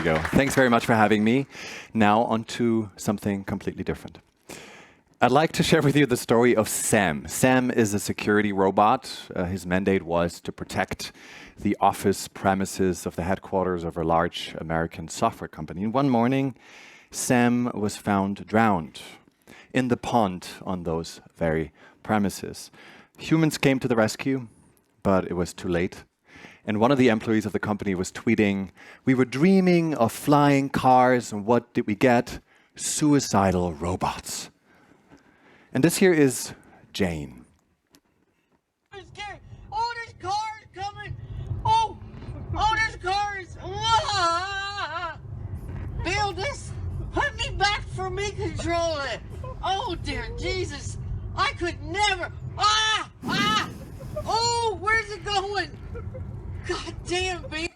go. Thanks very much for having me. Now on to something completely different. I'd like to share with you the story of Sam. Sam is a security robot. His mandate was to protect the office premises of the headquarters of a large American software company. And one morning, Sam was found drowned in the pond on those very premises. Humans came to the rescue, but it was too late. And one of the employees of the company was tweeting, "We were dreaming of flying cars, and what did we get? Suicidal robots." And this here is Jane. I'm scared. Oh, there's cars coming. Oh, there's cars. Bill, this, put me back for me control it. Oh, dear Jesus. I could never. Oh, where's it going? God damn, babe.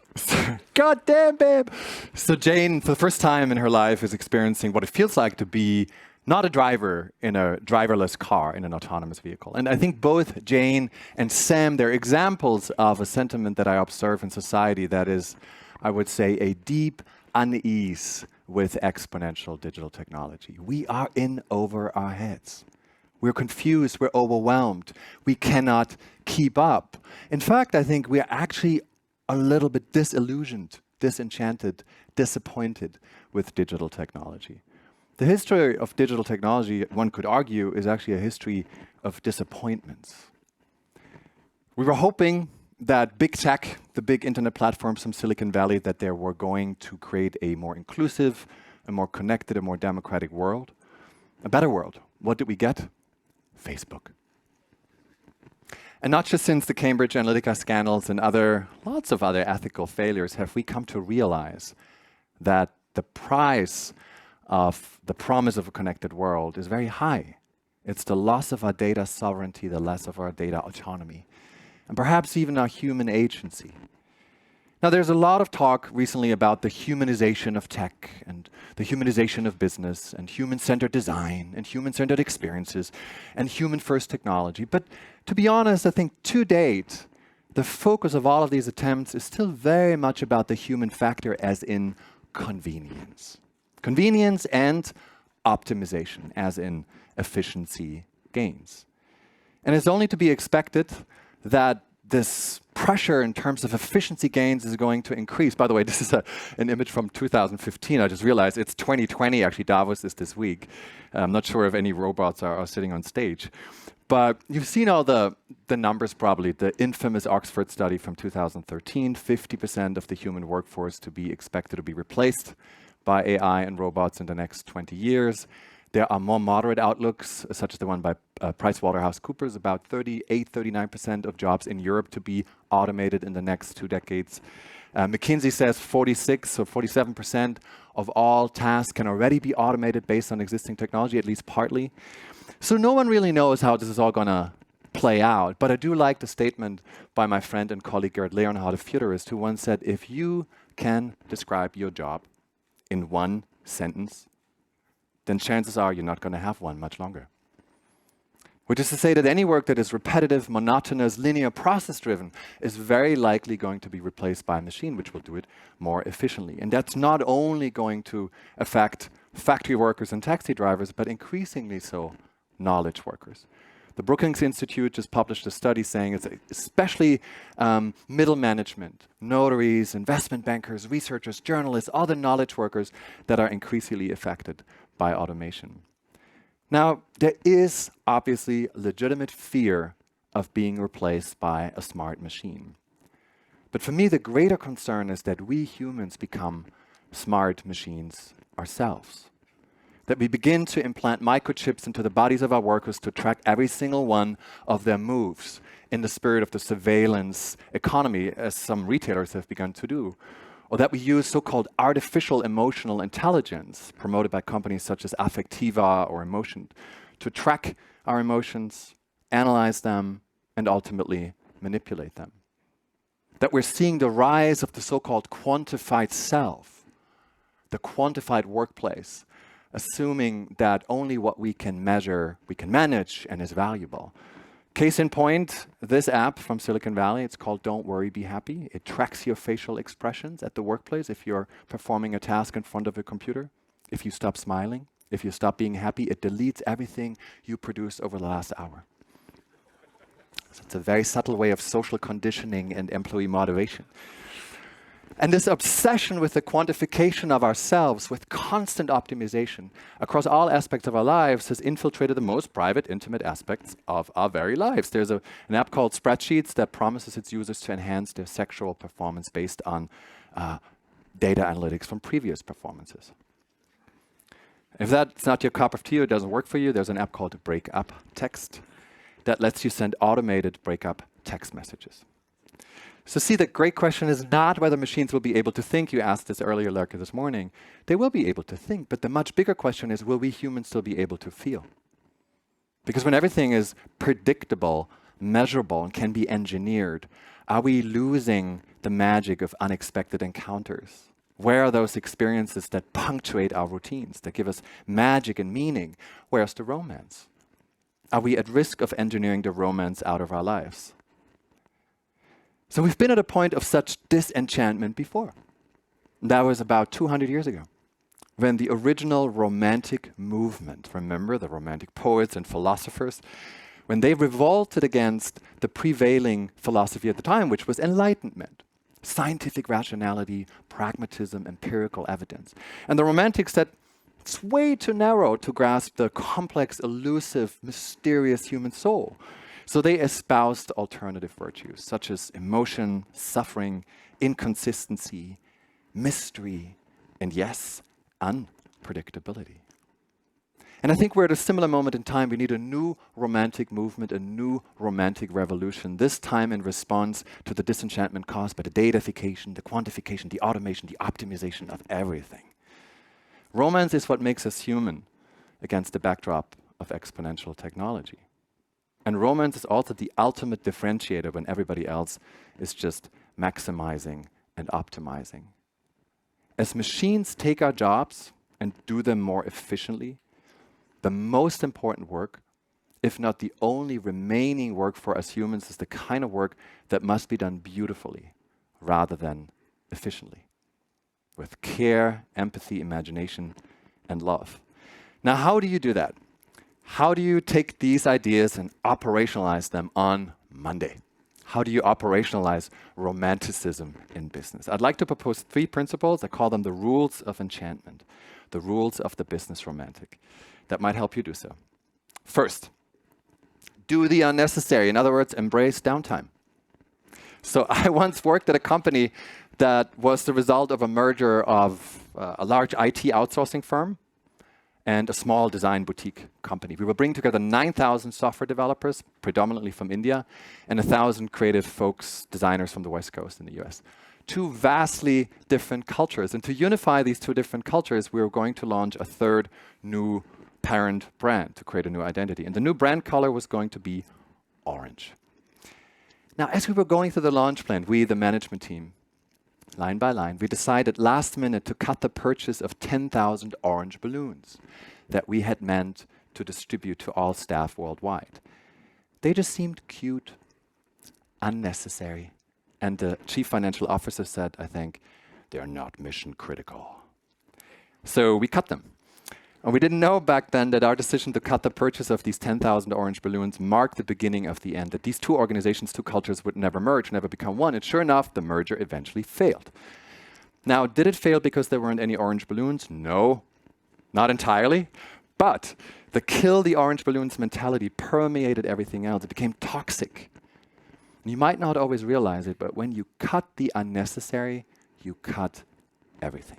God damn, babe. So Jane, for the first time in her life, is experiencing what it feels like to be not a driver in a driverless car in an autonomous vehicle. And I think both Jane and Sam, they're examples of a sentiment that I observe in society that is, I would say, a deep unease with exponential digital technology. We are in over our heads. We're confused, we're overwhelmed, we cannot keep up. In fact, I think we are actually a little bit disillusioned, disenchanted, disappointed with digital technology. The history of digital technology, one could argue, is actually a history of disappointments. We were hoping that big tech, the big internet platforms from Silicon Valley, that they were going to create a more inclusive, a more connected, a more democratic world, a better world. What did we get? Facebook. And not just since the Cambridge Analytica scandals and lots of other ethical failures have we come to realize that the price of the promise of a connected world is very high. It's the loss of our data sovereignty, the loss of our data autonomy, and perhaps even our human agency. Now, there's a lot of talk recently about the humanization of tech and the humanization of business and human-centered design and human-centered experiences and human-first technology. But to be honest, I think to date, the focus of all of these attempts is still very much about the human factor as in convenience. Convenience and optimization as in efficiency gains. And it's only to be expected that this pressure in terms of efficiency gains is going to increase. By the way, this is an image from 2015. I just realized it's 2020. Actually, Davos is this week. I'm not sure if any robots are sitting on stage. But you've seen all the numbers probably. The infamous Oxford study from 2013, 50% of the human workforce to be expected to be replaced by AI and robots in the next 20 years. There are more moderate outlooks, such as the one by PricewaterhouseCoopers, about 39% of jobs in Europe to be automated in the next 2 decades. McKinsey says 46 or 47% of all tasks can already be automated based on existing technology, at least partly. So no one really knows how this is all going to play out. But I do like the statement by my friend and colleague Gerd Leonhardt, a futurist, who once said, if you can describe your job in one sentence, then chances are you're not going to have one much longer. Which is to say that any work that is repetitive, monotonous, linear, process-driven is very likely going to be replaced by a machine, which will do it more efficiently. And that's not only going to affect factory workers and taxi drivers, but increasingly so knowledge workers. The Brookings Institute just published a study saying it's especially middle management, notaries, investment bankers, researchers, journalists, all the knowledge workers that are increasingly affected by automation. Now, there is obviously legitimate fear of being replaced by a smart machine. But for me, the greater concern is that we humans become smart machines ourselves. That we begin to implant microchips into the bodies of our workers to track every single one of their moves in the spirit of the surveillance economy, as some retailers have begun to do. Or that we use so-called artificial emotional intelligence, promoted by companies such as Affectiva or Emotion, to track our emotions, analyze them, and ultimately manipulate them. That we're seeing the rise of the so-called quantified self, the quantified workplace, assuming that only what we can measure, we can manage and is valuable. Case in point, this app from Silicon Valley, it's called Don't Worry, Be Happy. It tracks your facial expressions at the workplace if you're performing a task in front of a computer. If you stop smiling, if you stop being happy, it deletes everything you produced over the last hour. So it's a very subtle way of social conditioning and employee motivation. And this obsession with the quantification of ourselves, with constant optimization across all aspects of our lives, has infiltrated the most private, intimate aspects of our very lives. There's an app called Spreadsheets that promises its users to enhance their sexual performance based on data analytics from previous performances. If that's not your cup of tea or it doesn't work for you, there's an app called Breakup Text that lets you send automated breakup text messages. So see, the great question is not whether machines will be able to think. You asked this earlier, Lerke, this morning. They will be able to think, but the much bigger question is, will we humans still be able to feel? Because when everything is predictable, measurable, and can be engineered, are we losing the magic of unexpected encounters? Where are those experiences that punctuate our routines, that give us magic and meaning? Where's the romance? Are we at risk of engineering the romance out of our lives? So we've been at a point of such disenchantment before. That was about 200 years ago, when the original romantic movement, remember the romantic poets and philosophers, when they revolted against the prevailing philosophy at the time, which was enlightenment, scientific rationality, pragmatism, empirical evidence. And the romantics said, it's way too narrow to grasp the complex, elusive, mysterious human soul. So they espoused alternative virtues, such as emotion, suffering, inconsistency, mystery, and yes, unpredictability. And I think we're at a similar moment in time. We need a new romantic movement, a new romantic revolution, this time in response to the disenchantment caused by the datafication, the quantification, the automation, the optimization of everything. Romance is what makes us human against the backdrop of exponential technology. And romance is also the ultimate differentiator when everybody else is just maximizing and optimizing. As machines take our jobs and do them more efficiently, the most important work, if not the only remaining work for us humans, is the kind of work that must be done beautifully rather than efficiently, with care, empathy, imagination, and love. Now, how do you do that? How do you take these ideas and operationalize them on Monday? How do you operationalize romanticism in business? I'd like to propose 3 principles. I call them the rules of enchantment, the rules of the business romantic, that might help you do so. First, do the unnecessary. In other words, embrace downtime. So I once worked at a company that was the result of a merger of a large IT outsourcing firm and a small design boutique company. We were bringing together 9,000 software developers, predominantly from India, and 1,000 creative folks, designers from the West Coast in the US. 2 vastly different cultures. And to unify these 2 different cultures, we were going to launch a 3rd new parent brand to create a new identity. And the new brand color was going to be orange. Now, as we were going through the launch plan, we, the management team, line by line, we decided last minute to cut the purchase of 10,000 orange balloons that we had meant to distribute to all staff worldwide. They just seemed cute, unnecessary. And the chief financial officer said, I think, they're not mission critical. So we cut them. And we didn't know back then that our decision to cut the purchase of these 10,000 orange balloons marked the beginning of the end, that these 2 organizations, 2 cultures would never merge, never become one. And sure enough, the merger eventually failed. Now, did it fail because there weren't any orange balloons? No, not entirely. But the kill the orange balloons mentality permeated everything else. It became toxic. And you might not always realize it, but when you cut the unnecessary, you cut everything.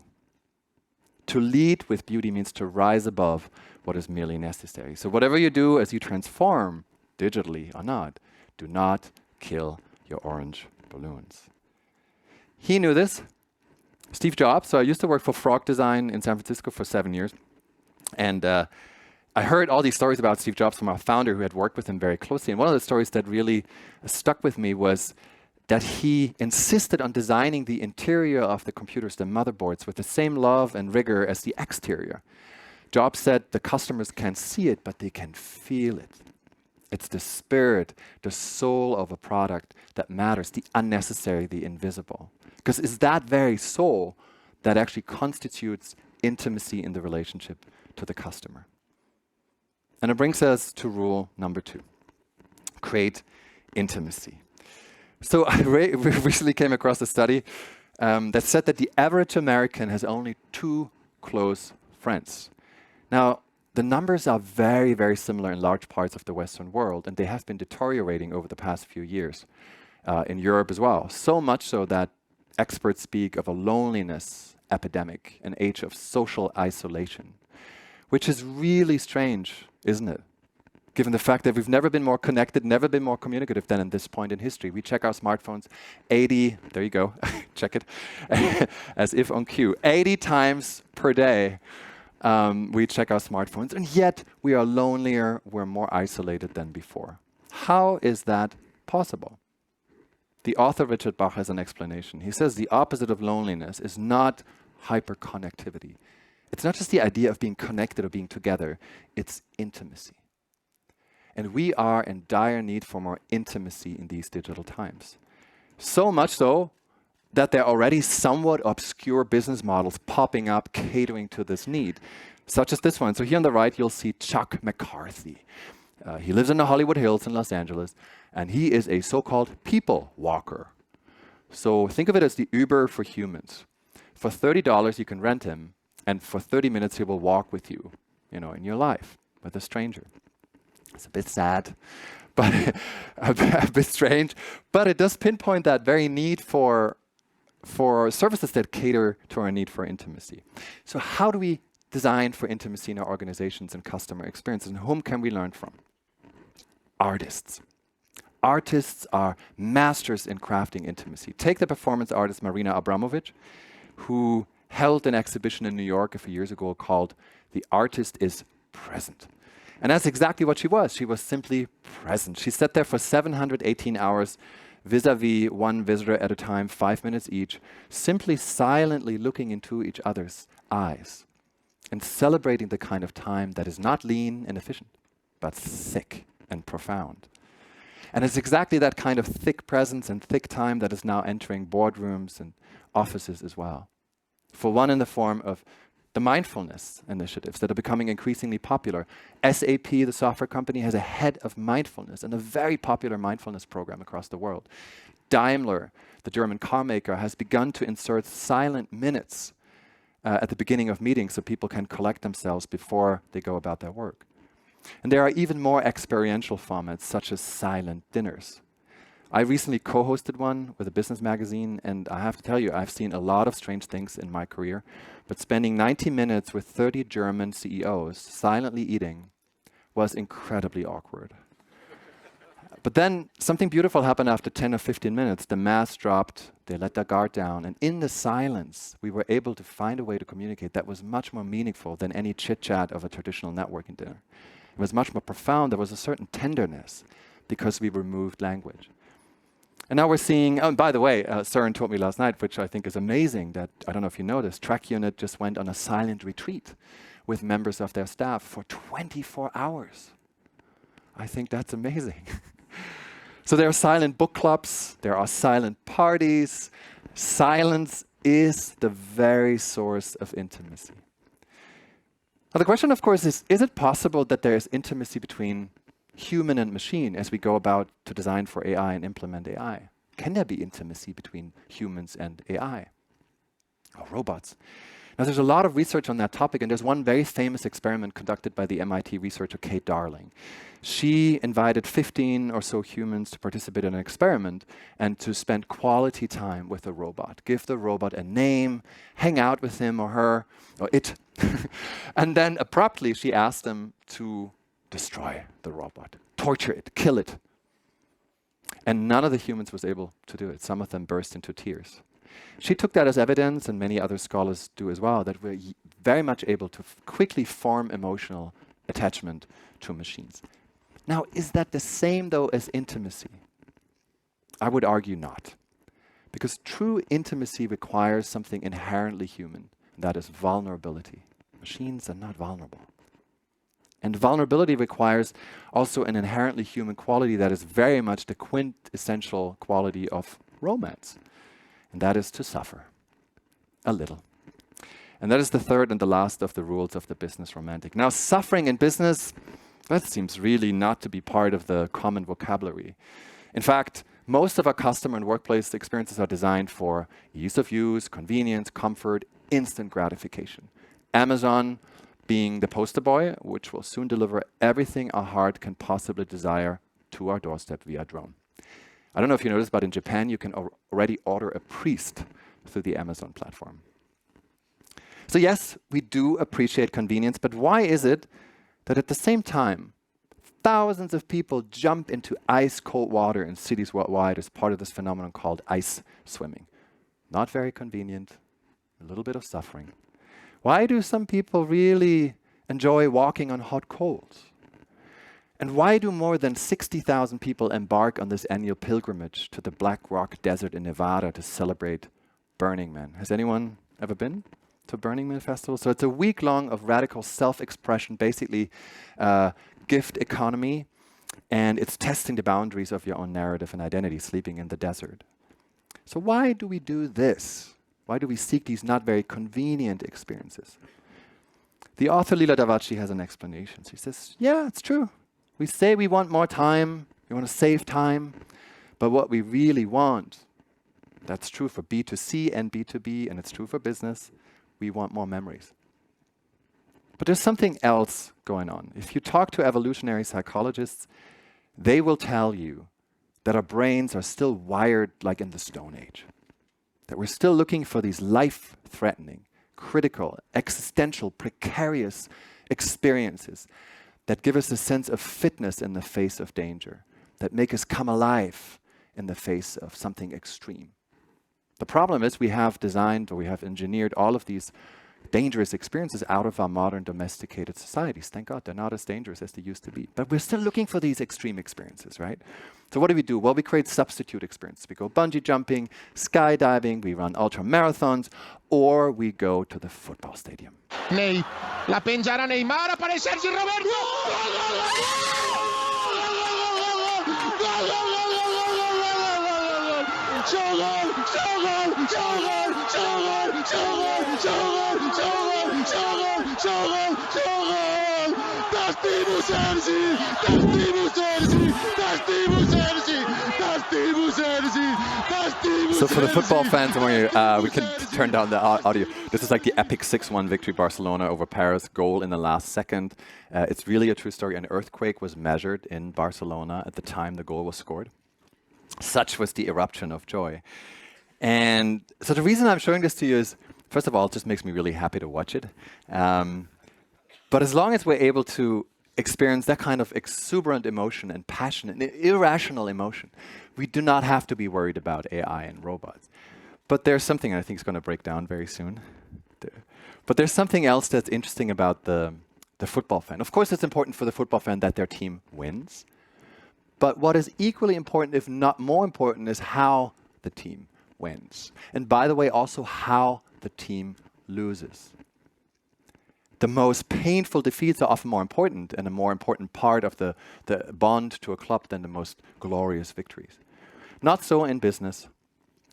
To lead with beauty means to rise above what is merely necessary. So whatever you do as you transform, digitally or not, do not kill your orange balloons. He knew this. Steve Jobs. So I used to work for Frog Design in San Francisco for 7 years. And I heard all these stories about Steve Jobs from our founder who had worked with him very closely. And one of the stories that really stuck with me was that he insisted on designing the interior of the computers, the motherboards, with the same love and rigor as the exterior. Jobs said the customers can't see it, but they can feel it. It's the spirit, the soul of a product that matters, the unnecessary, the invisible. Because it's that very soul that actually constitutes intimacy in the relationship to the customer. And it brings us to rule number 2. Create intimacy. So I recently came across a study that said that the average American has only 2 close friends. Now, the numbers are very, very similar in large parts of the Western world, and they have been deteriorating over the past few years in Europe as well. So much so that experts speak of a loneliness epidemic, an age of social isolation, which is really strange, isn't it? Given the fact that we've never been more connected, never been more communicative than in this point in history. We check our smartphones 80, there you go, check it, as if on cue, 80 times per day. We check our smartphones, and yet we are lonelier, we're more isolated than before. How is that possible? The author Richard Bach has an explanation. He says the opposite of loneliness is not hyperconnectivity. It's not just the idea of being connected or being together, it's intimacy. And we are in dire need for more intimacy in these digital times. So much so that there are already somewhat obscure business models popping up catering to this need, such as this one. So here on the right, you'll see Chuck McCarthy. He lives in the Hollywood Hills in Los Angeles, and he is a so-called people walker. So think of it as the Uber for humans. For $30, you can rent him, and for 30 minutes, he will walk with you, in your life, with a stranger. It's a bit sad, but a bit strange, but it does pinpoint that very need for services that cater to our need for intimacy. So how do we design for intimacy in our organizations and customer experiences, and whom can we learn from? Artists. Artists are masters in crafting intimacy. Take the performance artist Marina Abramovic, who held an exhibition in New York a few years ago called The Artist is Present. And that's exactly what she was. She was simply present. She sat there for 718 hours vis-a-vis one visitor at a time, 5 minutes each, simply silently looking into each other's eyes and celebrating the kind of time that is not lean and efficient, but thick and profound. And it's exactly that kind of thick presence and thick time that is now entering boardrooms and offices as well. For one, in the form of the mindfulness initiatives that are becoming increasingly popular. SAP, the software company, has a head of mindfulness and a very popular mindfulness program across the world. Daimler, the German car maker, has begun to insert silent minutes at the beginning of meetings so people can collect themselves before they go about their work. And there are even more experiential formats, such as silent dinners. I recently co-hosted one with a business magazine, and I have to tell you, I've seen a lot of strange things in my career, but spending 90 minutes with 30 German CEOs silently eating was incredibly awkward. But then something beautiful happened after 10 or 15 minutes. The mask dropped, they let their guard down, and in the silence, we were able to find a way to communicate that was much more meaningful than any chit-chat of a traditional networking dinner. It was much more profound. There was a certain tenderness because we removed language. And now we're seeing, oh, by the way, Søren told me last night, which I think is amazing, that, I don't know if you noticed, Trackunit just went on a silent retreat with members of their staff for 24 hours. I think that's amazing. So there are silent book clubs, there are silent parties. Silence is the very source of intimacy. Now the question, of course, is it possible that there is intimacy between human and machine as we go about to design for AI and implement AI? Can there be intimacy between humans and AI or robots? Now there's a lot of research on that topic, and there's one very famous experiment conducted by the MIT researcher Kate Darling. She invited 15 or so humans to participate in an experiment and to spend quality time with a robot. Give the robot a name, hang out with him or her, or it. And then abruptly she asked them to destroy the robot, torture it, kill it. And none of the humans was able to do it. Some of them burst into tears. She took that as evidence, and many other scholars do as well, that we're very much able to quickly form emotional attachment to machines. Now, is that the same, though, as intimacy? I would argue not. Because true intimacy requires something inherently human, and that is vulnerability. Machines are not vulnerable. And vulnerability requires also an inherently human quality that is very much the quintessential quality of romance, and that is to suffer a little. And that is the third and the last of the rules of the business romantic. Now, suffering in business, that seems really not to be part of the common vocabulary. In fact, most of our customer and workplace experiences are designed for ease of use, convenience, comfort, instant gratification. Amazon being the poster boy, which will soon deliver everything our heart can possibly desire to our doorstep via drone. I don't know if you noticed, but in Japan, you can already order a priest through the Amazon platform. So yes, we do appreciate convenience, but why is it that at the same time, thousands of people jump into ice-cold water in cities worldwide as part of this phenomenon called ice swimming? Not very convenient, a little bit of suffering. Why do some people really enjoy walking on hot coals? And why do more than 60,000 people embark on this annual pilgrimage to the Black Rock Desert in Nevada to celebrate Burning Man? Has anyone ever been to Burning Man Festival? So it's a week long of radical self-expression, basically gift economy, and it's testing the boundaries of your own narrative and identity, sleeping in the desert. So why do we do this? Why do we seek these not very convenient experiences? The author Lila Davachi has an explanation. She says, yeah, it's true. We say we want more time, we want to save time, but what we really want, that's true for B2C and B2B, and it's true for business, we want more memories. But there's something else going on. If you talk to evolutionary psychologists, they will tell you that our brains are still wired like in the Stone Age. That we're still looking for these life-threatening, critical, existential, precarious experiences that give us a sense of fitness in the face of danger, that make us come alive in the face of something extreme. The problem is we have designed or we have engineered all of these dangerous experiences out of our modern domesticated societies. Thank God they're not as dangerous as they used to be. But we're still looking for these extreme experiences, right? So what do? Well, we create substitute experiences. We go bungee jumping, skydiving, we run ultra marathons, or we go to the football stadium. Ney, la penjarà Neymar, apareix Sergi Roberto! So for the football fans among you, we can turn down the audio. This is like the epic 6-1 victory Barcelona over Paris, goal in the last second. It's really a true story. An earthquake was measured in Barcelona at the time the goal was scored. Such was the eruption of joy. And so the reason I'm showing this to you is, first of all, it just makes me really happy to watch it. But as long as we're able to experience that kind of exuberant emotion and passion and irrational emotion, we do not have to be worried about AI and robots. But there's something I think is going to break down very soon. But there's something else that's interesting about the football fan. Of course, it's important for the football fan that their team wins. But what is equally important, if not more important, is how the team wins. And by the way, also how the team loses. The most painful defeats are often more important and a more important part of the bond to a club than the most glorious victories. Not so in business.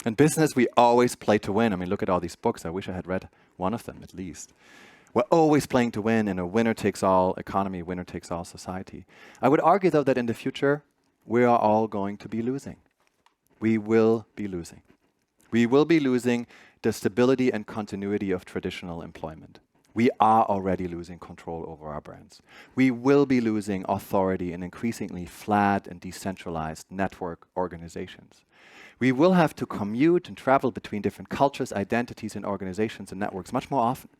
In business, we always play to win. I mean, look at all these books. I wish I had read one of them at least. We're always playing to win in a winner-takes-all economy, winner-takes-all society. I would argue, though, that in the future, we are all going to be losing. We will be losing. We will be losing the stability and continuity of traditional employment. We are already losing control over our brands. We will be losing authority in increasingly flat and decentralized network organizations. We will have to commute and travel between different cultures, identities, and organizations and networks much more often.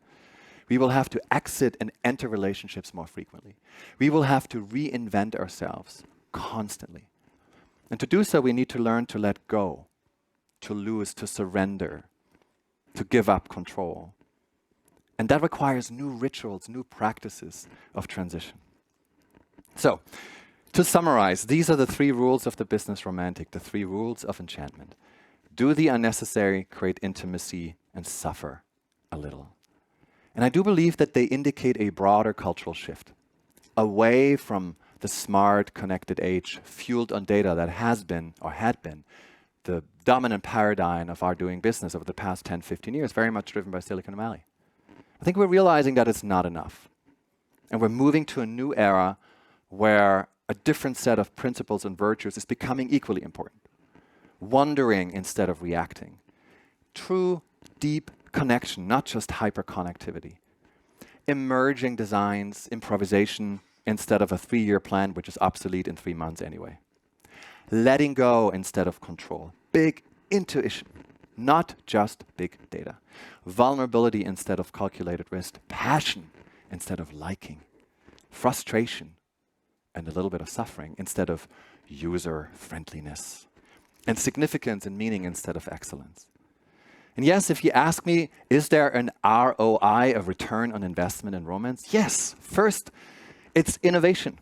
We will have to exit and enter relationships more frequently. We will have to reinvent ourselves constantly. And to do so, we need to learn to let go, to lose, to surrender, to give up control. And that requires new rituals, new practices of transition. So, to summarize, these are the 3 rules of the business romantic, the 3 rules of enchantment. Do the unnecessary, create intimacy, and suffer a little. And I do believe that they indicate a broader cultural shift. away from the smart, connected age fueled on data that has been or had been the dominant paradigm of our doing business over the past 10, 15 years, very much driven by Silicon Valley. I think we're realizing that it's not enough. And we're moving to a new era where a different set of principles and virtues is becoming equally important. Wondering instead of reacting. True, deep connection, not just hyperconnectivity. Emerging designs, improvisation, instead of a 3-year plan, which is obsolete in 3 months anyway. Letting go instead of control. Big intuition, not just big data. Vulnerability instead of calculated risk. Passion instead of liking. Frustration and a little bit of suffering instead of user friendliness. And significance and meaning instead of excellence. And yes, if you ask me, is there an ROI, a return on investment in romance? Yes. First, it's innovation.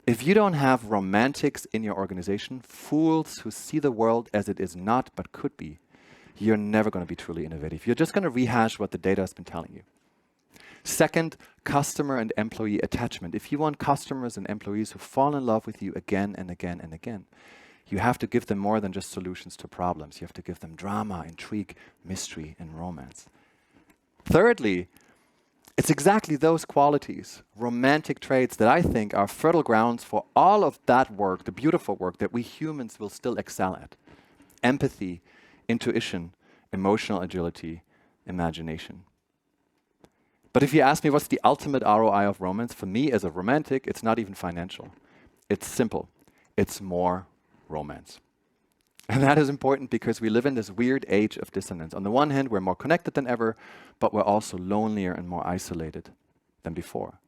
If you don't have romantics in your organization, fools who see the world as it is not but could be, you're never going to be truly innovative. You're just going to rehash what the data has been telling you. Second, customer and employee attachment. If you want customers and employees who fall in love with you again and again and again, you have to give them more than just solutions to problems. You have to give them drama, intrigue, mystery, and romance. Thirdly, it's exactly those qualities, romantic traits, that I think are fertile grounds for all of that work, the beautiful work that we humans will still excel at. Empathy, intuition, emotional agility, imagination. But if you ask me what's the ultimate ROI of romance, for me as a romantic, it's not even financial. It's simple. It's more romance. And that is important because we live in this weird age of dissonance. On the one hand, we're more connected than ever, but we're also lonelier and more isolated than before.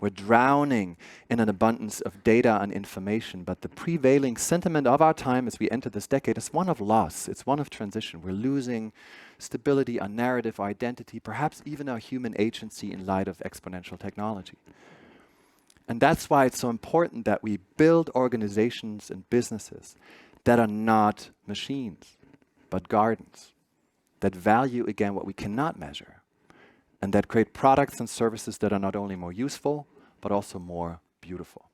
We're drowning in an abundance of data and information, but the prevailing sentiment of our time as we enter this decade is one of loss. It's one of transition. We're losing stability, our narrative, our identity, perhaps even our human agency in light of exponential technology. And that's why it's so important that we build organizations and businesses that are not machines, but gardens, that value, again, what we cannot measure, and that create products and services that are not only more useful, but also more beautiful.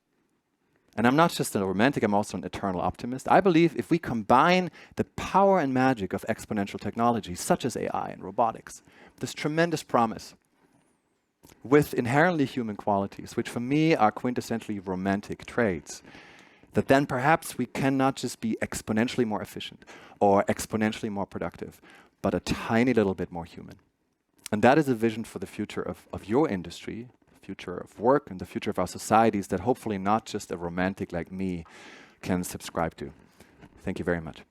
And I'm not just a romantic, I'm also an eternal optimist. I believe if we combine the power and magic of exponential technology, such as AI and robotics, this tremendous promise, with inherently human qualities, which for me are quintessentially romantic traits, that then perhaps we can not just be exponentially more efficient or exponentially more productive, but a tiny little bit more human. And that is a vision for the future of your industry, the future of work, and the future of our societies that hopefully not just a romantic like me can subscribe to. Thank you very much.